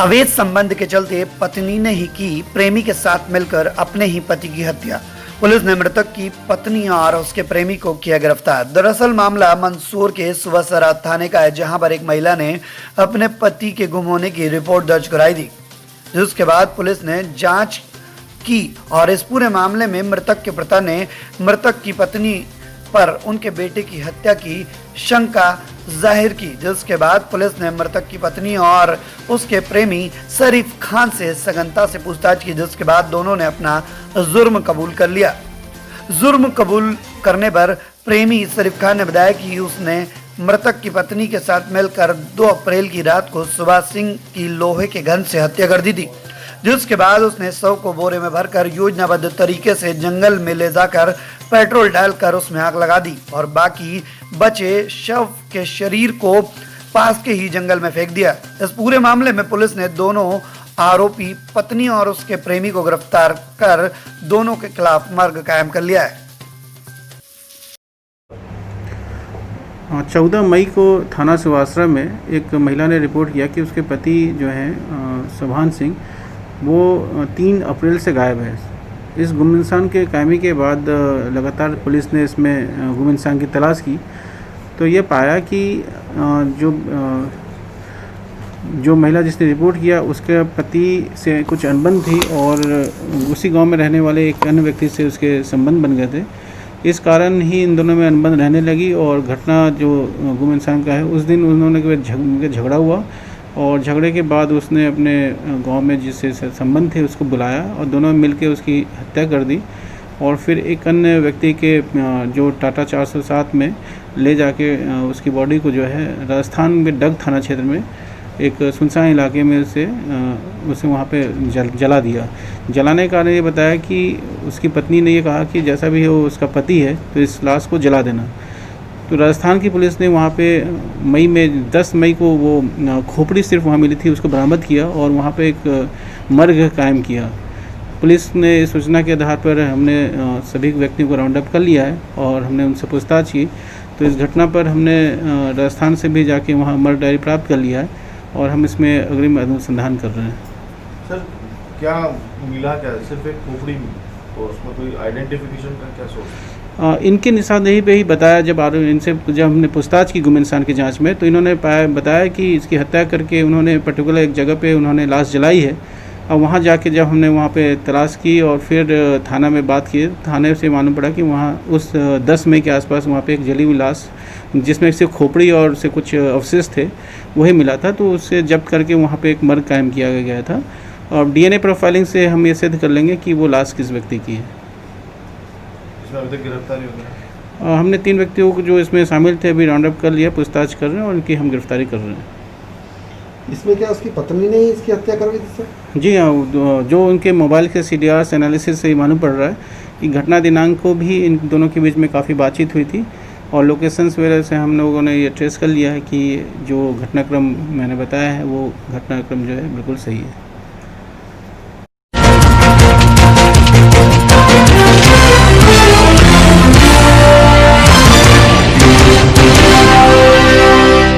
अवैध संबंध के चलते पत्नी ने ही की प्रेमी के साथ मिलकर अपने ही पति की हत्या। पुलिस ने मृतक की पत्नी और उसके प्रेमी को किया गिरफ्तार। दरअसल मामला मंदसौर के सुबसरा थाने का है, जहां पर एक महिला ने अपने पति के गुम होने की रिपोर्ट दर्ज कराई थी, जिसके बाद पुलिस ने जांच की और इस पूरे मामले में मृतक के पिता ने मृतक की पत्नी पर उनके बेटे की हत्या की शंका जाहिर की, जिसके बाद पुलिस ने मृतक की पत्नी और उसके प्रेमी शरीफ खान से सघनता से पूछताछ की, जिसके बाद दोनों ने अपना जुर्म कबूल कर लिया। जुर्म कबूल करने पर प्रेमी शरीफ खान ने बताया कि उसने मृतक की पत्नी के साथ मिलकर 2 अप्रैल की रात को सुभाष सिंह की लोहे के गन से हत्या कर दी थी, जिसके बाद उसने शव को बोरे में भरकर योजनाबद्ध तरीके से जंगल में ले जाकर पेट्रोल डालकर उसमें आग लगा दी और बाकी बचे शव के शरीर को पास के ही जंगल में फेंक दिया। इस पूरे मामले में पुलिस ने दोनों आरोपी पत्नी और उसके प्रेमी को गिरफ्तार कर दोनों के खिलाफ मार्ग कायम कर लिया है। 14 मई को थाना सुवासरा में एक महिला ने रिपोर्ट किया कि उसके पति जो हैं सुभान सिंह वो 3 अप्रैल से गायब है। इस गुम इंसान के कायमी के बाद लगातार पुलिस ने इसमें गुम इंसान की तलाश की तो ये पाया कि जो महिला जिसने रिपोर्ट किया उसके पति से कुछ अनबन थी और उसी गांव में रहने वाले एक अन्य व्यक्ति से उसके संबंध बन गए थे। इस कारण ही इन दोनों में अनबन रहने लगी और घटना जो गुम इंसान का है उस दिन उन्होंने झगड़ा हुआ और झगड़े के बाद उसने अपने गांव में जिससे संबंध थे उसको बुलाया और दोनों मिलकर उसकी हत्या कर दी और फिर एक अन्य व्यक्ति के जो टाटा 407 में ले जाके उसकी बॉडी को जो है राजस्थान में डग थाना क्षेत्र में एक सुनसान इलाके में उसे वहाँ पे जला दिया। जलाने का कारण ये बताया कि उसकी पत्नी ने ये कहा कि जैसा भी हो उसका पति है तो इस लाश को जला देना। तो राजस्थान की पुलिस ने वहाँ पे 10 मई को वो खोपड़ी सिर्फ वहाँ मिली थी उसको बरामद किया और वहाँ पे एक मर्ग कायम किया। पुलिस ने सूचना के आधार पर हमने सभी व्यक्तियों को राउंड अप कर लिया है और हमने उनसे पूछताछ की। तो इस घटना पर हमने राजस्थान से भी जाके वहाँ मर्ग डायरी प्राप्त कर लिया है और हम इसमें अग्रिम अनुसंधान कर रहे हैं। सर क्या मिला, क्या सिर्फ एक खोपड़ी और उसमें कोई आइडेंटिफिकेशन का क्या सोर्स? इनके निशानदेही पे ही बताया जब हमने पूछताछ की गुम इंसान की जांच में तो इन्होंने बताया कि इसकी हत्या करके उन्होंने पर्टिकुलर एक जगह पे उन्होंने लाश जलाई है और वहाँ जाके जब हमने वहाँ पे तलाश की और फिर थाना में बात की, थाने से मालूम पड़ा कि वहाँ उस 10 मई के आसपास वहाँ पे एक जली हुई लाश जिसमें से खोपड़ी और से कुछ अवशेष थे वही मिला था। तो उससे जब्त करके वहाँ पे एक मर्ग कायम किया गया था और DNA प्रोफाइलिंग से हम ये सिद्ध कर लेंगे कि वो लाश किस व्यक्ति की है। गिरफ्तारी हो गई? हमने 3 व्यक्तियों को जो इसमें शामिल थे अभी राउंड अप कर लिया, पूछताछ कर रहे हैं और उनकी हम गिरफ्तारी कर रहे हैं। इसमें क्या उसकी पत्नी ने ही इसकी हत्या करवाई थी सर? जी हाँ, जो उनके मोबाइल के CDR एनालिसिस से मालूम पड़ रहा है कि घटना दिनांक को भी इन दोनों के बीच में काफ़ी बातचीत हुई थी और लोकेशंस वगैरह से हम लोगों ने ये ट्रेस कर लिया है कि जो घटनाक्रम मैंने बताया है वो घटनाक्रम जो है बिल्कुल सही है।